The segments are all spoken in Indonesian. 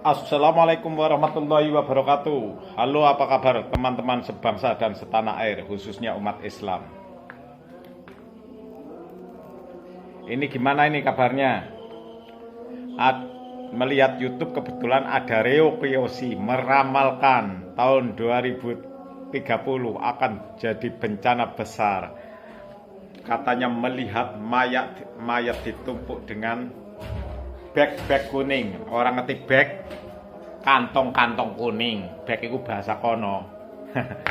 Assalamualaikum warahmatullahi wabarakatuh. Halo, apa kabar teman-teman sebangsa dan setanah air, khususnya umat Islam. Ini gimana ini kabarnya? Melihat YouTube kebetulan ada Reo Kiyoshi meramalkan tahun 2030 akan jadi bencana besar. Katanya melihat mayat ditumpuk dengan bag kuning. Orang ngetik bag kantong kuning. Bag itu bahasa kono.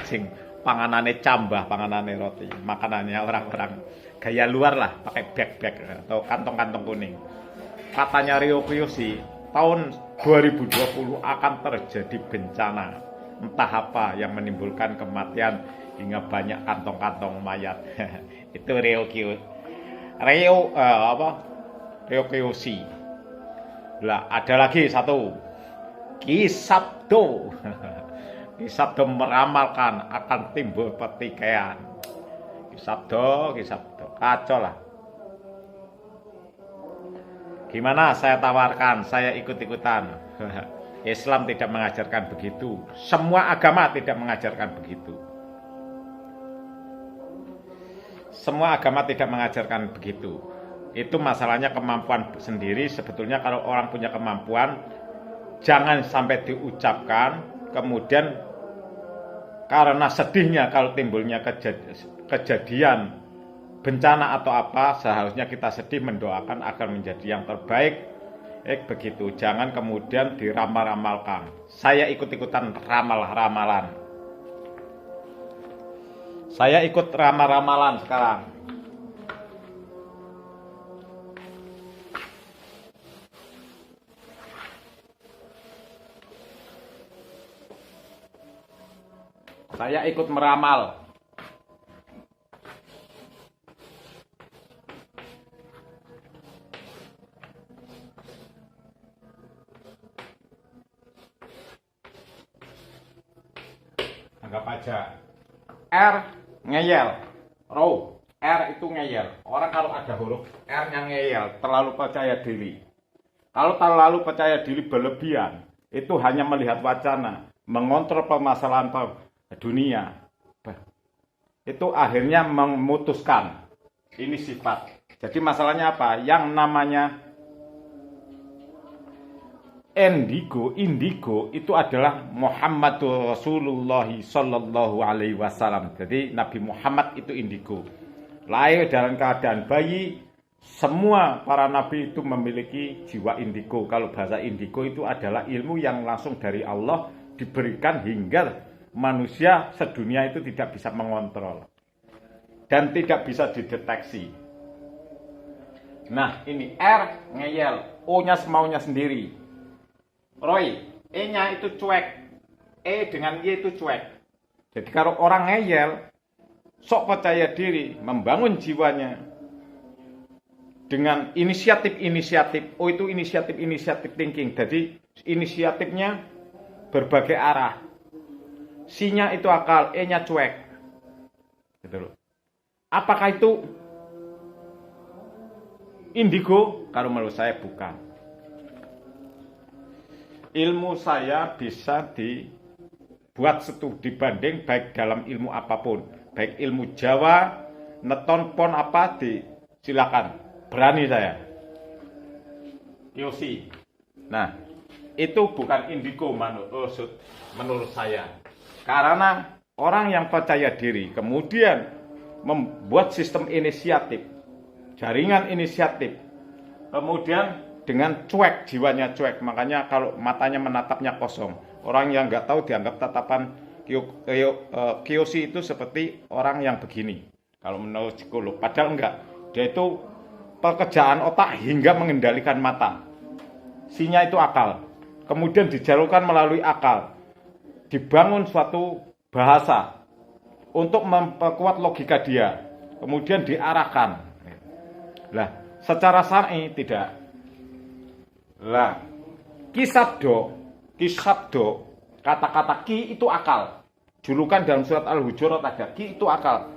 Sing panganane cambah, panganane roti. Makanannya orang-orang gaya luar lah, pakai bag atau kantong kuning. Katanya Reo Kiyoshi, tahun 2020 akan terjadi bencana. Entah apa yang menimbulkan kematian hingga banyak kantong-kantong mayat. Itu Reo Kiyoshi. Lah, ada lagi satu. Ki Sabdo. Ki Sabdo meramalkan akan timbul pertikaian. Ki Sabdo. Kacau lah. Gimana saya tawarkan, saya ikut-ikutan. Islam tidak mengajarkan begitu. Semua agama tidak mengajarkan begitu. Semua agama tidak mengajarkan begitu. Itu masalahnya kemampuan sendiri. Sebetulnya kalau orang punya kemampuan, jangan sampai diucapkan. Kemudian karena sedihnya kalau timbulnya kejadian bencana atau apa, seharusnya kita sedih, mendoakan agar menjadi yang terbaik. Begitu, jangan kemudian diramal-ramalkan. Saya ikut-ikutan ramalan. Saya ikut ramal-ramalan sekarang. Saya ikut meramal. Anggap aja R ngeyel, row R itu ngeyel. Orang kalau ada huruf R-nya ngeyel, terlalu percaya diri. Kalau terlalu percaya diri berlebihan, itu hanya melihat wacana, mengontrol permasalahan dunia. Itu akhirnya memutuskan. Ini sifat. Jadi masalahnya apa? Yang namanya indigo itu adalah Muhammadur Rasulullah sallallahu alaihi wasallam. Jadi Nabi Muhammad itu indigo. Lahir dalam keadaan bayi. Semua para nabi itu memiliki jiwa indigo. Kalau bahasa indigo itu adalah ilmu yang langsung dari Allah diberikan hingga manusia sedunia itu tidak bisa mengontrol dan tidak bisa dideteksi. Nah, ini R ngeyel, O-nya semaunya sendiri. Roy, E-nya itu cuek. E dengan Y itu cuek. Jadi kalau orang ngeyel, sok percaya diri, membangun jiwanya dengan inisiatif. O itu inisiatif thinking. Jadi inisiatifnya berbagai arah. C-nya itu akal, E-nya cuek. Gitu loh. Apakah itu indigo? Kalau menurut saya bukan. Ilmu saya bisa dibuat studi banding baik dalam ilmu apapun. Baik ilmu Jawa, neton, pon apa, silakan. Berani saya. Kiyoshi. Nah, itu bukan indigo menurut saya. Karena orang yang percaya diri kemudian membuat sistem inisiatif, jaringan inisiatif, kemudian dengan cuek, jiwanya cuek. Makanya kalau matanya menatapnya kosong, orang yang nggak tahu dianggap tatapan Kiyoshi itu seperti orang yang begini. Kalau menurut psikolog, padahal enggak. Dia itu pekerjaan otak hingga mengendalikan mata. C-nya itu akal. Kemudian dijalurkan melalui akal. Dibangun suatu bahasa untuk memperkuat logika dia, kemudian diarahkan. Lah, secara syar'i tidak. Lah, kisabdo, kata-kata ki itu akal. Julukan dalam surat Al-Hujurat ada ki itu akal.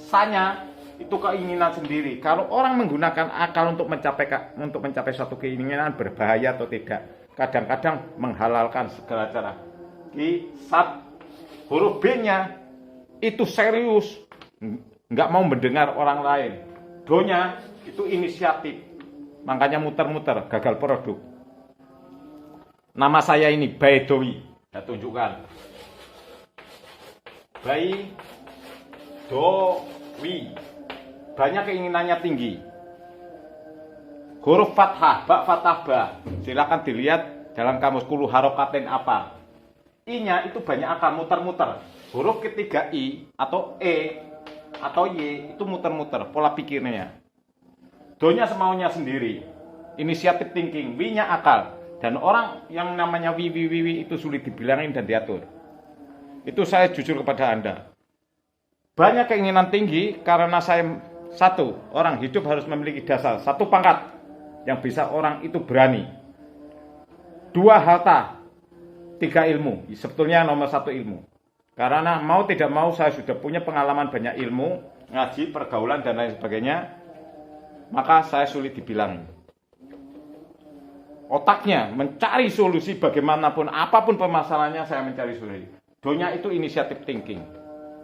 Sanya itu keinginan sendiri. Kalau orang menggunakan akal untuk mencapai suatu keinginan, berbahaya atau tidak, kadang-kadang menghalalkan segala cara. Kisat huruf B-nya itu serius, nggak mau mendengar orang lain. Do-nya itu inisiatif, makanya muter-muter, gagal produk. Nama saya ini Baidowi, saya tunjukkan. Baidowi, banyak keinginannya tinggi. Huruf fathah, ba fathah ba. Silakan dilihat dalam kamus kulu harokatin apa. I-nya itu banyak akal muter-muter. Huruf ketiga I atau E atau Y itu muter-muter pola pikirnya. Do-nya semaunya sendiri. Inisiatif thinking, W-nya akal. Dan orang yang namanya wi itu sulit dibilangin dan diatur. Itu saya jujur kepada Anda. Banyak keinginan tinggi karena saya satu, orang hidup harus memiliki dasar, satu pangkat yang bisa orang itu berani. Dua harta, tiga ilmu. Sebetulnya nomor satu ilmu. Karena mau tidak mau saya sudah punya pengalaman banyak ilmu, ngaji, pergaulan dan lain sebagainya. Maka saya sulit dibilang. Otaknya mencari solusi bagaimanapun, apapun permasalahannya saya mencari solusi. Do-nya itu inisiatif thinking.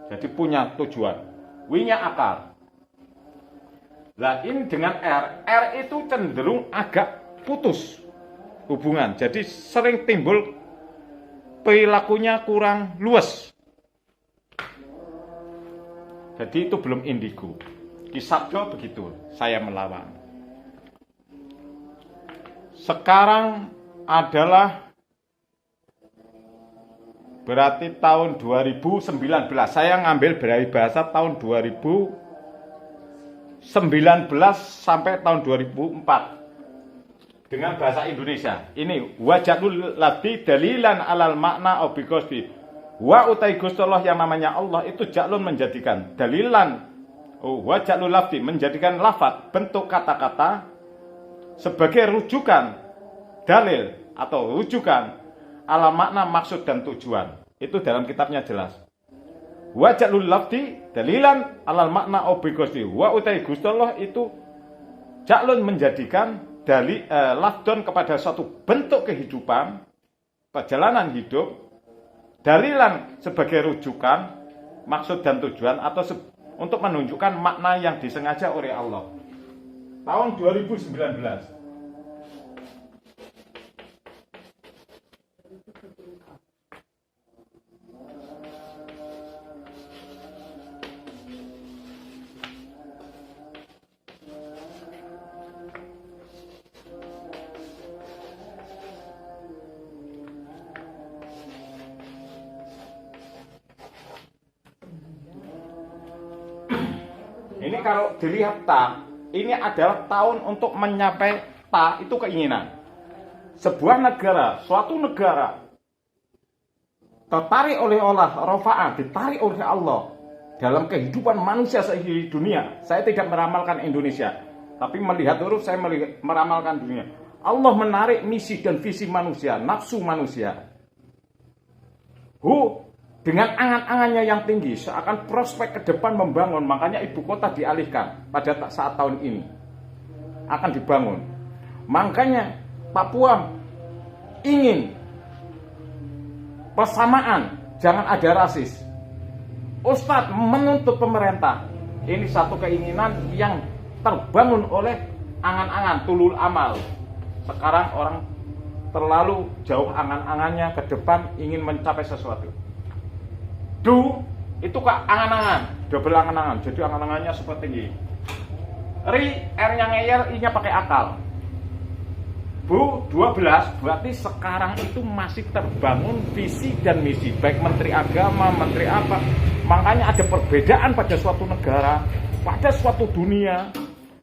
Jadi punya tujuan. W-nya akal. Nah ini dengan R itu cenderung agak putus hubungan. Jadi sering timbul perilakunya kurang luas. Jadi itu belum indigo. Kisabdo begitu, saya melawan. Sekarang adalah berarti tahun 2019. Saya ngambil dari bahasa tahun 2019 sampai tahun 2004 dengan bahasa Indonesia. Ini wajalul ladhi dalilan alal makna obikosti. Wa utai gustollah yang namanya Allah itu jaklun menjadikan dalilan. Wajalul ladhi menjadikan lafaz bentuk kata-kata sebagai rujukan dalil atau rujukan alal makna maksud dan tujuan. Itu dalam kitabnya jelas. Wa ja'lul lafdi dalilan alal makna obikosti. Wa utai gustollah itu ja'lun menjadikan lafdon kepada suatu bentuk kehidupan, perjalanan hidup, dalilan sebagai rujukan, maksud dan tujuan atau untuk menunjukkan makna yang disengaja oleh Allah. Tahun 2019. Ini kalau dilihat ta, ini adalah tahun untuk mencapai ta itu keinginan. Sebuah negara, suatu negara tertarik oleh Allah, rofa'ah, ditarik oleh Allah dalam kehidupan manusia di dunia. Saya tidak meramalkan Indonesia, tapi melihat huruf saya meramalkan dunia. Allah menarik misi dan visi manusia, nafsu manusia. Dengan angan-angannya yang tinggi, seakan prospek ke depan membangun, makanya ibu kota dialihkan pada saat tahun ini akan dibangun. Makanya Papua ingin persamaan, jangan ada rasis. Ustadz menuntut pemerintah, ini satu keinginan yang terbangun oleh angan-angan tulul amal. Sekarang orang terlalu jauh angan-angannya ke depan ingin mencapai sesuatu. Itu kak angan-angan, double angan-angan. Jadi angan-angannya seperti ini. R-nya ngeyel, I-nya pakai akal. 12 berarti sekarang itu masih terbangun visi dan misi, baik menteri agama, menteri apa. Makanya ada perbedaan pada suatu negara, pada suatu dunia.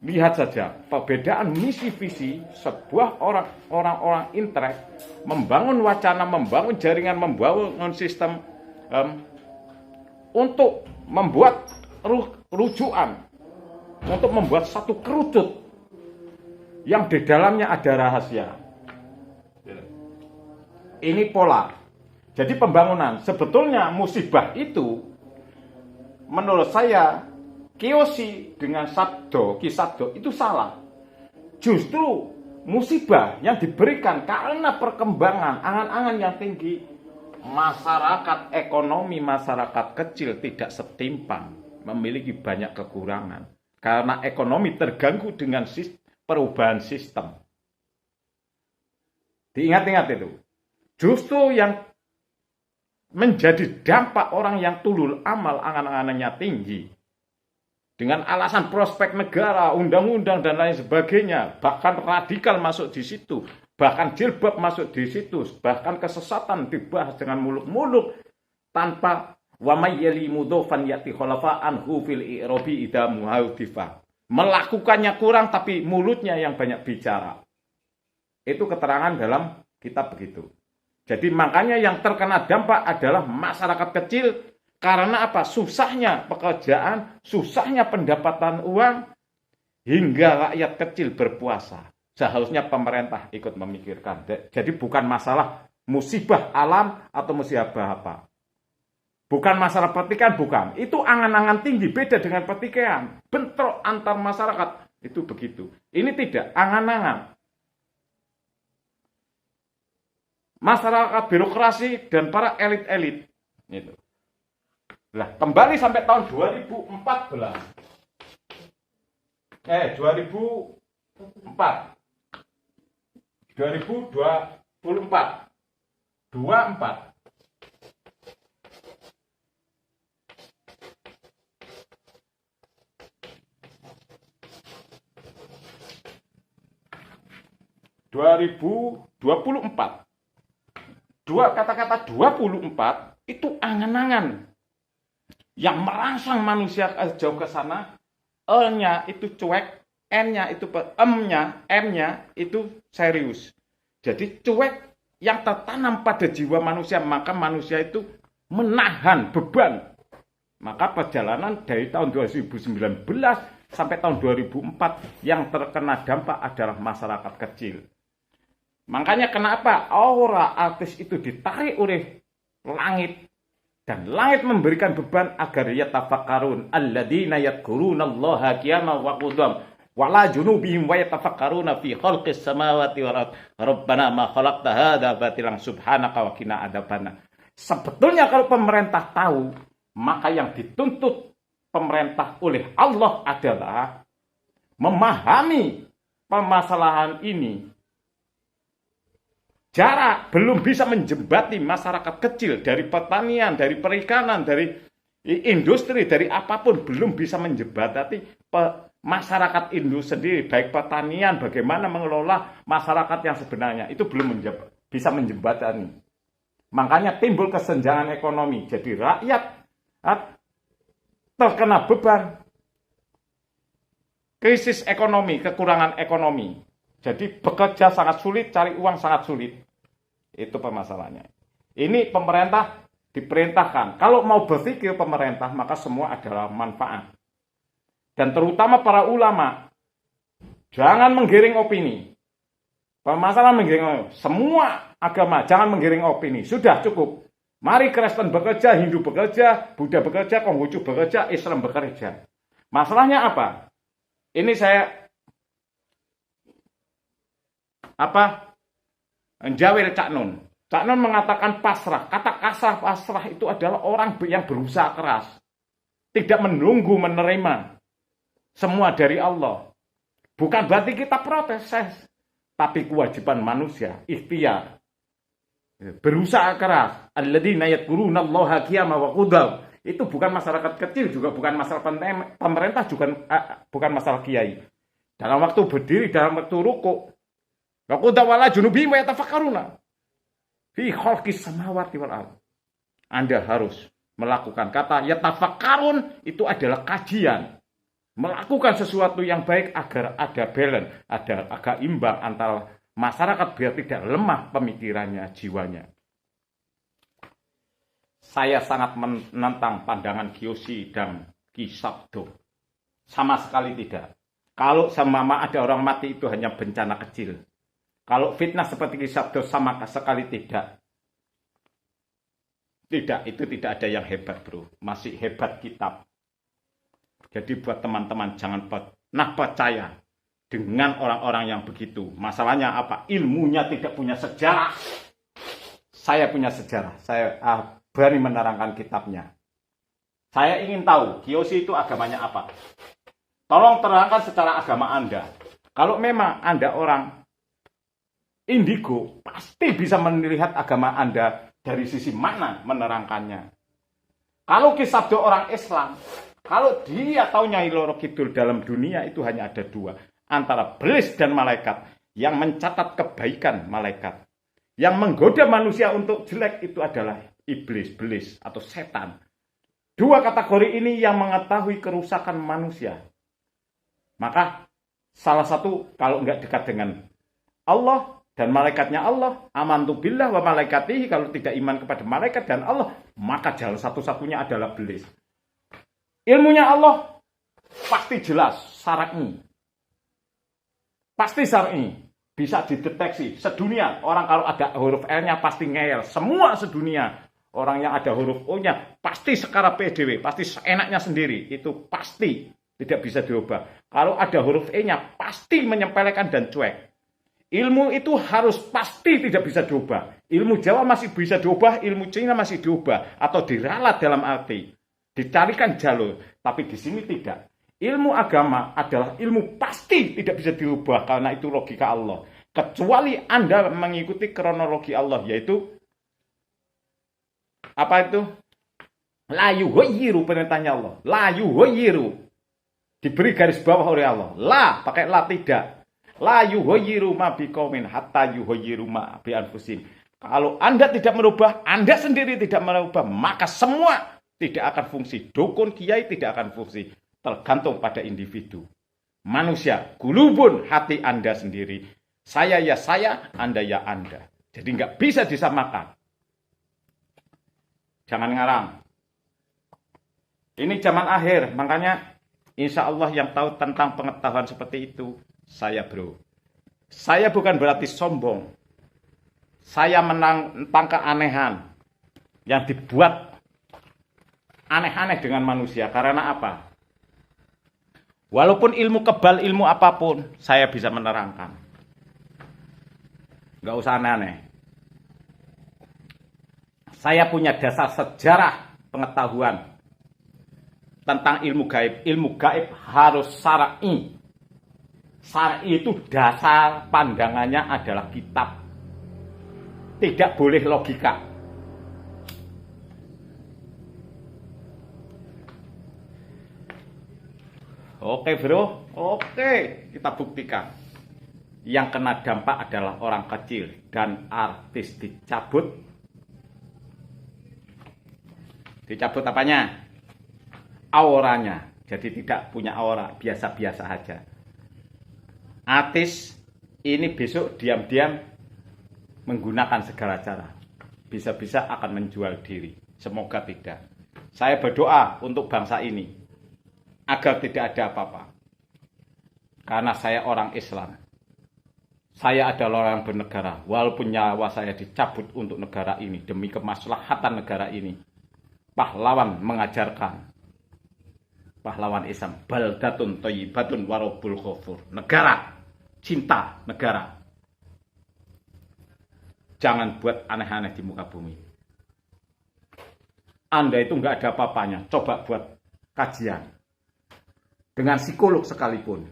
Lihat saja perbedaan misi visi sebuah orang-orang intelek membangun wacana, membangun jaringan, membangun sistem untuk membuat rujukan, untuk membuat satu kerucut yang di dalamnya ada rahasia. Ini pola. Jadi pembangunan, sebetulnya musibah itu menurut saya kiyoshi dengan sabdo, kisabdo itu salah. Justru musibah yang diberikan karena perkembangan angan-angan yang tinggi, masyarakat ekonomi masyarakat kecil tidak setimpang, memiliki banyak kekurangan. Karena ekonomi terganggu dengan perubahan sistem. Diingat-ingat itu. Justru yang menjadi dampak orang yang tulul amal angan-angannya tinggi. Dengan alasan prospek negara, undang-undang dan lain sebagainya. Bahkan radikal masuk di situ. Bahkan jilbab masuk di situ. Bahkan kesesatan dibahas dengan muluk-muluk. Tanpa wa may yali mudhofan yati khalafa anhu fil i'rabi idza muhaudifa. Melakukannya kurang tapi mulutnya yang banyak bicara. Itu keterangan dalam kitab begitu. Jadi makanya yang terkena dampak adalah masyarakat kecil. Karena apa? Susahnya pekerjaan, susahnya pendapatan uang, hingga rakyat kecil berpuasa. Seharusnya pemerintah ikut memikirkan. Jadi bukan masalah musibah alam atau musibah apa. Bukan masalah pertikaian, bukan. Itu angan-angan tinggi, beda dengan pertikaian. Bentrok antar masyarakat, itu begitu. Ini tidak, angan-angan. Masyarakat birokrasi dan para elit-elit. Itu. Nah, kembali sampai tahun 2014. 2004. 2024. 24. Dua kata-kata 24 itu angan-angan yang merangsang manusia jauh ke sana. E-nya itu cuek, N-nya itu M-nya itu serius. Jadi cuek yang tertanam pada jiwa manusia, maka manusia itu menahan beban. Maka perjalanan dari tahun 2019 sampai tahun 2004 yang terkena dampak adalah masyarakat kecil. Makanya kenapa aura artis itu ditarik oleh langit. Dan langit memberikan beban agar yatafakkarun. Alladzina yadhkurunallaha qiyaman wa qu'udan. Wala junubihim wa yatafakkaruna fi khalqis samawati wal ardh. Rabbana ma khalaqta hadza batilan subhanaka wa qina adzabannar. Sebetulnya kalau pemerintah tahu, maka yang dituntut pemerintah oleh Allah adalah memahami permasalahan ini. Jarak belum bisa menjembati masyarakat kecil dari pertanian, dari perikanan, dari industri, dari apapun belum bisa menjembatani masyarakat Indo sendiri, baik pertanian, bagaimana mengelola masyarakat yang sebenarnya itu belum bisa menjembatani. Makanya timbul kesenjangan ekonomi. Jadi rakyat terkena beban krisis ekonomi, kekurangan ekonomi. Jadi bekerja sangat sulit, cari uang sangat sulit. Itu permasalahannya. Ini pemerintah diperintahkan. Kalau mau berpikir pemerintah, maka semua adalah manfaat. Dan terutama para ulama, jangan menggiring opini. Permasalahan menggiring opini. Semua agama, jangan menggiring opini. Sudah cukup. Mari Kristen bekerja, Hindu bekerja, Buddha bekerja, Konghucu bekerja, Islam bekerja. Masalahnya apa? Ini saya Jawil Cak Nun. Cak Nun mengatakan pasrah. Kata kasar pasrah itu adalah orang yang berusaha keras. Tidak menunggu menerima semua dari Allah. Bukan berarti kita protes. Tapi kewajiban manusia, ikhtiar. Berusaha keras. Alladzina yadhkurunallaha qiyaman wa qu'udan. Itu bukan masyarakat kecil, juga bukan masalah pemerintah, juga bukan masalah kiai. Dalam waktu berdiri, dalam waktu rukuk. Wala junubihim wa yatafakkaruna fi khalqis samawati wal ardh. Anda harus melakukan kata yatafakkarun itu adalah kajian. Melakukan sesuatu yang baik agar ada balance, ada agak imbang antara masyarakat biar tidak lemah pemikirannya, jiwanya. Saya sangat menentang pandangan Kiyoshi dan Ki Sabdo. Sama sekali tidak. Kalau sama ada orang mati itu hanya bencana kecil. Kalau fitnah seperti Ki Sabdo sama sekali tidak. Tidak, itu tidak ada yang hebat bro. Masih hebat kitab. Jadi buat teman-teman jangan pernah percaya dengan orang-orang yang begitu. Masalahnya apa? Ilmunya tidak punya sejarah. Saya punya sejarah. Saya berani menerangkan kitabnya. Saya ingin tahu, Kiyoshi itu agamanya apa? Tolong terangkan secara agama Anda. Kalau memang Anda orang indigo, pasti bisa melihat agama Anda dari sisi mana menerangkannya. Kalau kisah orang Islam, kalau dia tahu Nyai Loro Kidul dalam dunia itu hanya ada dua. Antara iblis dan malaikat yang mencatat kebaikan malaikat. Yang menggoda manusia untuk jelek itu adalah iblis atau setan. Dua kategori ini yang mengetahui kerusakan manusia. Maka salah satu kalau enggak dekat dengan Allah dan malaikatnya Allah, amantu billah wa malaikatihi, kalau tidak iman kepada malaikat dan Allah, maka jalan satu-satunya adalah iblis. Ilmunya Allah pasti jelas, syar'i. Pasti syar'i. Bisa dideteksi sedunia. Orang kalau ada huruf L-nya pasti ngeyel. Semua sedunia. Orang yang ada huruf O-nya pasti secara PDW, pasti seenaknya sendiri. Itu pasti tidak bisa diubah. Kalau ada huruf E-nya pasti menyempelekan dan cuek. Ilmu itu harus pasti tidak bisa diubah. Ilmu Jawa masih bisa diubah, ilmu Cina masih diubah atau diralat dalam arti dicarikan jalur, tapi di sini tidak. Ilmu agama adalah ilmu pasti tidak bisa diubah karena itu logika Allah. Kecuali Anda mengikuti kronologi Allah, yaitu apa itu? La yughayyiru, perintahnya Allah. La yughayyiru. Diberi garis bawah oleh Allah. La, pakai la tidak. La yughayyiru ma biqaumin hatta yughayyiru ma bi anfusihim. Kalau Anda tidak merubah, Anda sendiri tidak merubah, maka semua tidak akan fungsi. Dukun, kiai tidak akan fungsi. Tergantung pada individu. Manusia, gulubun, hati Anda sendiri. Saya ya saya, Anda ya Anda. Jadi nggak bisa disamakan. Jangan ngarang. Ini zaman akhir, makanya insya Allah yang tahu tentang pengetahuan seperti itu, saya bro. Saya bukan berarti sombong. Saya menentang keanehan yang dibuat aneh-aneh dengan manusia. Karena apa? Walaupun ilmu kebal, ilmu apapun, saya bisa menerangkan. Nggak usah aneh-aneh. Saya punya dasar sejarah pengetahuan tentang ilmu gaib. Ilmu gaib harus syar'i. Syar'i itu dasar pandangannya adalah kitab. Tidak boleh logika. Oke bro, oke, kita buktikan. Yang kena dampak adalah orang kecil dan artis dicabut. Dicabut apanya? Auranya. Jadi tidak punya aura, biasa-biasa saja. Artis ini besok diam-diam menggunakan segala cara. Bisa-bisa akan menjual diri. Semoga tidak. Saya berdoa untuk bangsa ini agar tidak ada apa-apa. Karena saya orang Islam. Saya adalah orang bernegara. Walaupun nyawa saya dicabut untuk negara ini. Demi kemaslahatan negara ini. Pahlawan mengajarkan. Pahlawan Islam. Baldatun thayyibatun warabul ghafur. Negara. Cinta negara. Jangan buat aneh-aneh di muka bumi. Anda itu nggak ada apa-apanya. Coba buat kajian. Dengan psikolog sekalipun.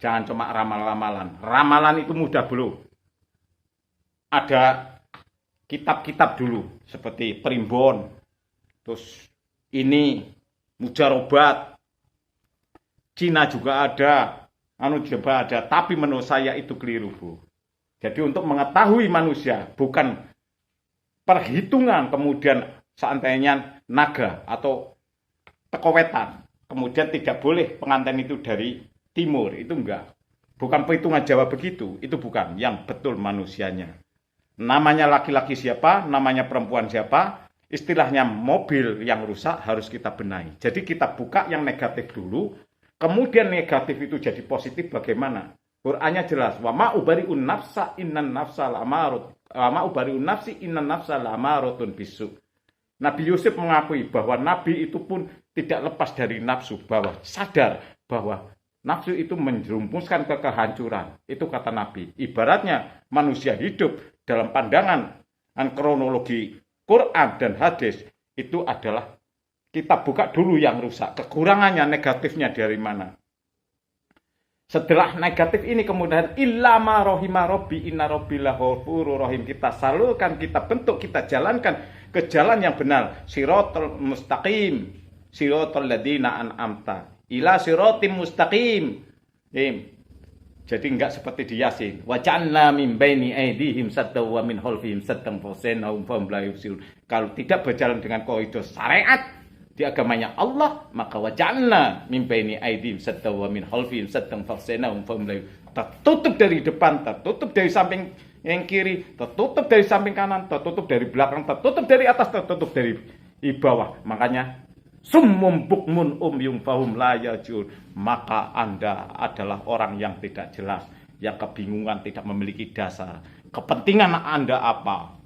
Jangan cuma ramal-ramalan. Ramalan itu mudah bro. Ada kitab-kitab dulu. Seperti Primbon. Terus ini Mujarobat. Cina juga ada. Anu juga ada. Tapi menurut saya itu keliru bu. Jadi untuk mengetahui manusia. Bukan perhitungan kemudian seandainya naga atau tekowetan. Kemudian tidak boleh pengantin itu dari timur, itu enggak. Bukan perhitungan Jawa begitu, itu bukan. Yang betul manusianya. Namanya laki-laki siapa, namanya perempuan siapa, istilahnya mobil yang rusak harus kita benahi. Jadi kita buka yang negatif dulu, kemudian negatif itu jadi positif bagaimana? Qur'annya jelas, wa ma ubari'un nafsa innan nafsa la'amarut. Wa ma ubari'un nafsi innan nafsa la'amarutun bisu. Nabi Yusuf mengakui bahwa Nabi itu pun tidak lepas dari nafsu, bahwa sadar bahwa Nafsu itu menjerumuskan ke kehancuran. Itu kata Nabi. Ibaratnya manusia hidup dalam pandangan kronologi Quran dan hadis itu adalah kita buka dulu yang rusak. Kekurangannya, negatifnya dari mana. Setelah negatif ini kemudian illama rohima robbi inna robbilah ghafurur rahim, kita salurkan, kita bentuk, kita jalankan ke jalan yang benar, siratal mustaqim, siratal ladzina an'amta ila siratim mustaqim. Jadi enggak seperti di Yasin, wa ja'alna min baini aydihim sadda wa min khalfihim saddan fasenahum fahum la yubsirun. Kalau tidak berjalan dengan koridor syariat di agamanya Allah, maka waja'alna min baini aydihim sadda wa min khalfihim saddan fasenahum fahum la yubsirun. Tertutup dari depan, tertutup dari samping yang kiri, tertutup dari samping kanan, tertutup dari belakang, tertutup dari atas, tertutup dari bawah. Makanya summum bukmun umyum fahum la yarji'un. Maka Anda adalah orang yang tidak jelas, yang kebingungan, tidak memiliki dasar. Kepentingan Anda apa?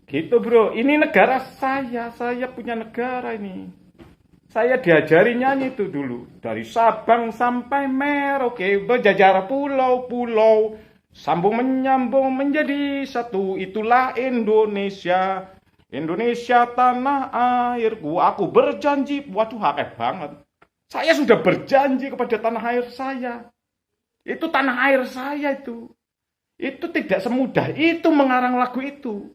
Gitu bro, ini negara saya punya negara ini. Saya diajari nyanyi itu dulu. Dari Sabang sampai Merauke, berjajar pulau-pulau, sambung menyambung menjadi satu, itulah Indonesia. Indonesia tanah airku, aku berjanji. Waduh, hakeh banget. Saya sudah berjanji kepada tanah air saya. Itu tanah air saya itu. Itu tidak semudah itu mengarang lagu itu.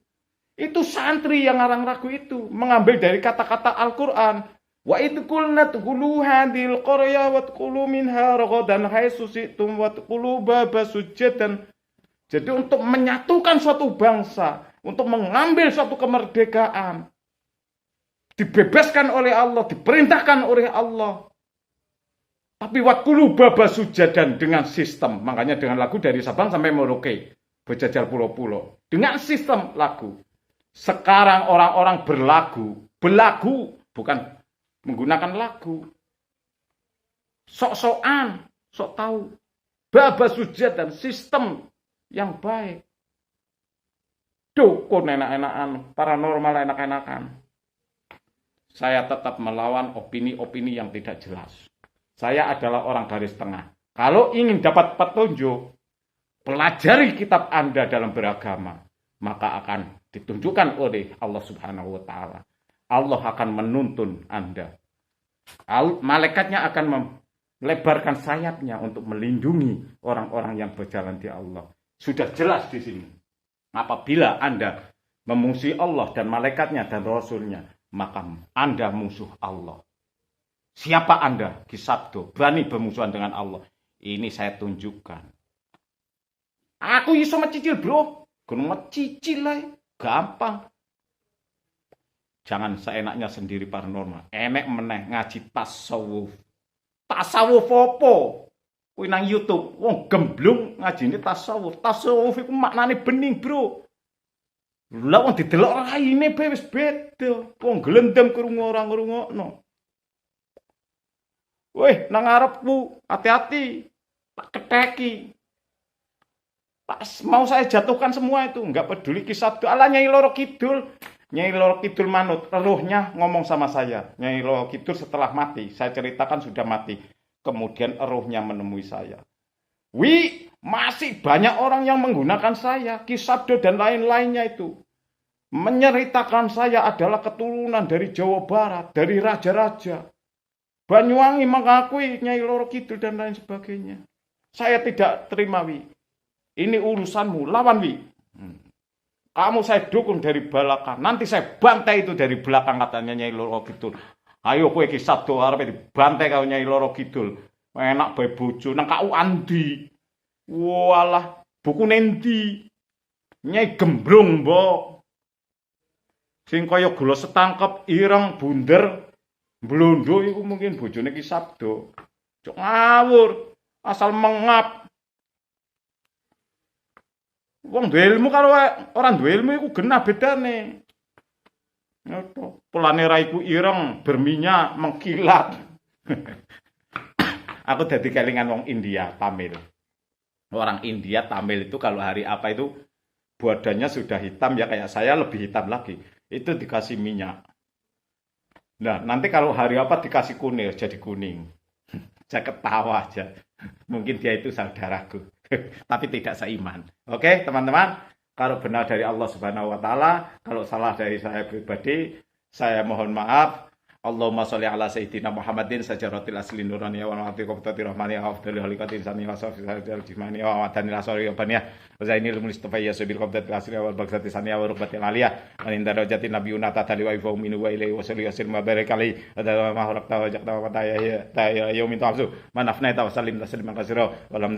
Itu santri yang ngarang lagu itu. Mengambil dari kata-kata Al-Quran. Wa idh qulna dkhulu hadhil qarya wa dkhulu minha ragadan haitsu syi'tum wa dkhulu baba sujadan. Jadi untuk menyatukan suatu bangsa, untuk mengambil suatu kemerdekaan, dibebaskan oleh Allah, diperintahkan oleh Allah. Tapi watkulu baba sujadan dengan sistem. Makanya dengan lagu dari Sabang sampai Merauke, berjajar pulau-pulau. Dengan sistem lagu. Sekarang orang-orang belagu, bukan menggunakan lagu. Sok-sokan, sok tahu. Baba sujadan, sistem yang baik. Dukun enak-enakan, paranormal enak-enakan. Saya tetap melawan opini-opini yang tidak jelas. Saya adalah orang garis tengah. Kalau ingin dapat petunjuk, pelajari kitab Anda dalam beragama, maka akan ditunjukkan oleh Allah Subhanahu wa Ta'ala. Allah akan menuntun Anda. Malaikatnya akan melebarkan sayapnya untuk melindungi orang-orang yang berjalan di Allah. Sudah jelas di sini. Apabila Anda memusuhi Allah dan malaikatnya dan Rasulnya, maka Anda musuh Allah. Siapa Anda? Kisabdo, berani bermusuhan dengan Allah. Ini saya tunjukkan. Aku iso mencicil bro. Gunung mencicil lah. Gampang. Jangan seenaknya sendiri paranormal. Enek meneh ngaji tasawuf. Tasawuf apa? Kuwi nang YouTube. Wong gemblung ngajine tasawuf. Tasawuf iku maknane bening, Bro. Lah wong didelok raine bae wis beda. Wong glendem krungu ora ngrungokno. Weh, nang ngarepku, hati-hati. Tak keteki. Mau saya jatuhkan semua itu, enggak peduli kisah itu. Ala Nyai Loro Kidul. Nyai Loro Kidul manut, eruhnya ngomong sama saya. Nyai Loro Kidul setelah mati, saya ceritakan sudah mati. Kemudian eruhnya menemui saya. Masih banyak orang yang menggunakan saya, Kisabdo dan lain-lainnya itu. Menceritakan saya adalah keturunan dari Jawa Barat, dari raja-raja. Banyuwangi mengakui Nyai Loro Kidul dan lain sebagainya. Saya tidak terima, Ini urusanmu, lawan, Kamu saya dukung dari belakang. Nanti saya bantai itu dari belakang, katanya Nyai Loro Kidul. Ayo kowe iki Sabdo arep dibantai karo Nyai Loro Kidul. Enak bae bojo nang KU Andi. Walah, buku nendi? Nyai gemblung, mbok. Sing kaya gula setangkep, ireng, bunder, blondo iku mungkin bojone Ki Sabdo. Cuk ngawur, asal mengap. Wong duwe ilmu karo ora duwe ilmu iku genah bedane. Ngono, polane raiku ireng, berminyak, mengkilat. Aku dadi kelingan wong India, Tamil. Orang India, Tamil itu kalau hari apa itu badannya sudah hitam ya kayak saya lebih hitam lagi. Itu dikasih minyak. Nah, nanti kalau hari apa dikasih kunir jadi kuning. Saya ketawa aja. Mungkin dia itu saudaraku, tapi tidak seiman. Oke, teman-teman, kalau benar dari Allah Subhanahu wa taala, kalau salah dari saya pribadi, saya mohon maaf. Allahumma sholli ala sayyidina Muhammadin sajaratil asli nurani wa ma'ati qabtati rahmani wa afdali halikatin sani wa safisal jimani wa madanil asari wa baniyah wa zainil mustafa ya sabil qabtati asli wa bagsati sani wa rubatil aliyah wa inda rajati nabiyuna tatali wa ifu minu wa ilaihi wa salli yasil ma barik alaihi wa ma harakta wa jakta wa ta yaumin ta'afsu manafna ta wa sallim tasliman kasira wa lam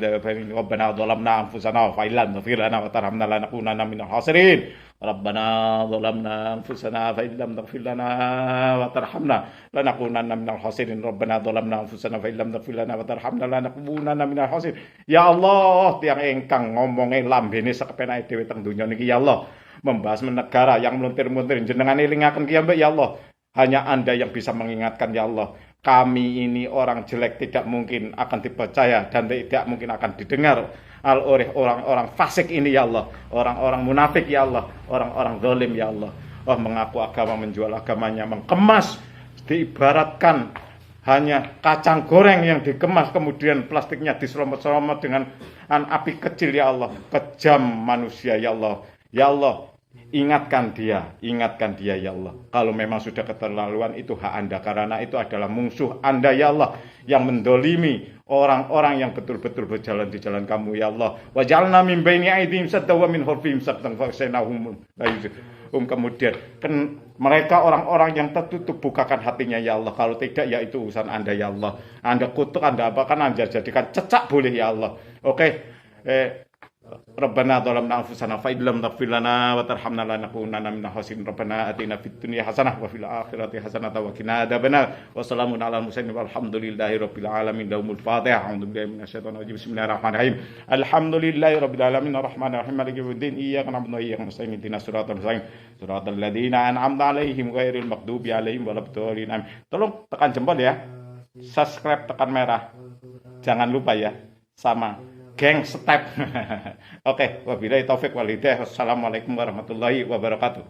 rabbana dhalamna anfusana fa illam taghfir lana wa tarhamna lanakunanna minal khasirin Rabbana dhalamna anfusana fa illam taghfir lana wa tarhamna lanakunanna minal khasirin. Rabbana dhalamna anfusana fa illam taghfir lana wa tarhamna lanakunanna minal khasirin. Ya Allah, tiang engkang ngomonge lambene sakepenake dhewe teng donya niki ya Allah. Membahas negara yang meluntir-muntir jenengan elingaken ki ya Allah. Hanya Anda yang bisa mengingatkan ya Allah. Kami ini orang jelek tidak mungkin akan dipercaya dan tidak mungkin akan didengar oleh orang-orang fasik ini ya Allah, orang-orang munafik ya Allah, orang-orang zalim ya Allah. Oh, mengaku agama, menjual agamanya, mengemas, diibaratkan hanya kacang goreng yang dikemas kemudian plastiknya diseromot-seromot dengan api kecil ya Allah. Kejam manusia ya Allah. Ya Allah, ingatkan dia ya Allah. Kalau memang sudah keterlaluan itu hak Anda, karena itu adalah musuh Anda ya Allah, yang mendolimi orang-orang yang betul-betul berjalan di jalan kamu ya Allah. Waj'alna min baini aydihim sadda wa min khalfihim saddan fa'saynahum. Kemudian mereka orang-orang yang tertutup, bukakan hatinya ya Allah. Kalau tidak ya itu urusan Anda ya Allah. Anda kutuk, Anda apakan, Anda jadikan cecak boleh ya Allah. Oke. Rabbana dhalamna anfusana fa illam taghfir lana wa tarhamna lanakunanna minal khasirin. Rabbana atina fid dunya hasanah wa fil akhirati hasanah wa qina adzabannar. Wassalamu ala mursalin walhamdulillahi rabbil alamin. Lahumul fatihah. A'udzubillahi minasyaitonir rajim. Bismillahirrahmanirrahim. Alhamdulillahi rabbil alamin arrahmanir rahim maliki yaumiddin. Iyyaka na'budu wa iyyaka nasta'in. Ihdinas siratal mustaqim. Siratal ladzina an'amta 'alaihim ghairil maghdubi alaihim waladdallin. Tolong tekan jempol ya. Subscribe tekan merah. Jangan lupa ya. Sama geng step. Oke, wabillahi taufik wal hidayah. Wassalamualaikum warahmatullahi wabarakatuh.